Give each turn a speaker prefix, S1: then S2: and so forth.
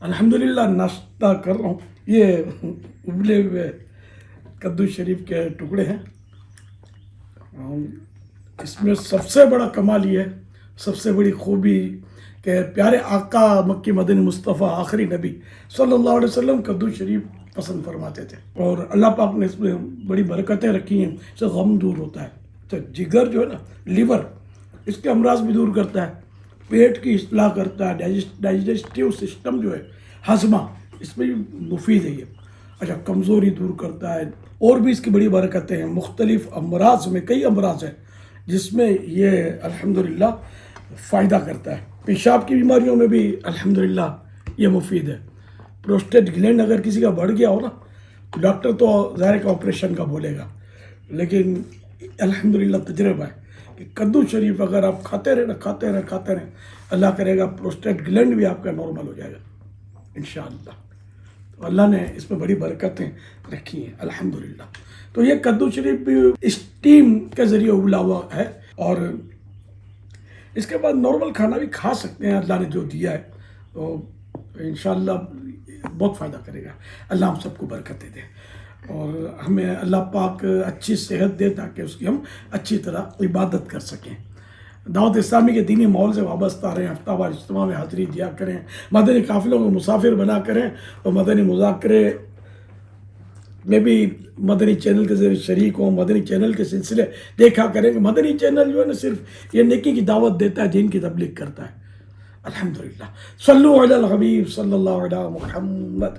S1: الحمدللہ ناشتہ کر رہا ہوں. یہ ابلے ہوئے کدو شریف کے ٹکڑے ہیں. اس میں سب سے بڑا کمال یہ ہے، سب سے بڑی خوبی کہ پیارے آقا مکی مدنی مصطفیٰ آخری نبی صلی اللہ علیہ وسلم کدو شریف پسند فرماتے تھے، اور اللہ پاک نے اس میں بڑی برکتیں رکھی ہیں. اس سے غم دور ہوتا ہے، تو جگر جو ہے نا، لیور، اس کے امراض بھی دور کرتا ہے، پیٹ کی اصلاح کرتا ہے، ڈائجسٹیو سسٹم جو ہے، ہضمہ، اس میں بھی مفید ہے یہ. اچھا، کمزوری دور کرتا ہے، اور بھی اس کی بڑی برکتیں ہیں. مختلف امراض میں، کئی امراض ہیں جس میں یہ الحمدللہ فائدہ کرتا ہے. پیشاب کی بیماریوں میں بھی الحمدللہ یہ مفید ہے. پروسٹیٹ گلینڈ اگر کسی کا بڑھ گیا ہو نا، ڈاکٹر تو ظاہر کا آپریشن کا بولے گا، لیکن الحمدللہ تجربہ ہے کہ کدو شریف اگر آپ کھاتے رہیں، اللہ کرے گا پروسٹیٹ گلینڈ بھی آپ کا نارمل ہو جائے گا انشاءاللہ. تو اللہ نے اس میں بڑی برکتیں رکھی ہیں الحمدللہ. تو یہ کدو شریف بھی اسٹیم کے ذریعے ابلا ہوا ہے، اور اس کے بعد نارمل کھانا بھی کھا سکتے ہیں. اللہ نے جو دیا ہے تو انشاءاللہ بہت فائدہ کرے گا. اللہ ہم سب کو برکتیں دے، اور ہمیں اللہ پاک اچھی صحت دے تاکہ اس کی ہم اچھی طرح عبادت کر سکیں. دعوت اسلامی کے دینی ماحول سے وابستہ رہیں، ہفتہ وار اجتماع میں حاضری دیا کریں، مدنی قافلوں کو مسافر بنا کریں، اور مدنی مذاکرے میں بھی مدنی چینل کے ذریعے شریک ہوں. مدنی چینل کے سلسلے دیکھا کریں کہ مدنی چینل جو ہے نا، صرف یہ نیکی کی دعوت دیتا ہے، دین کی تبلیغ کرتا ہے. الحمدللہ. صلو علی الحبیب صلی اللہ علیہ محمد.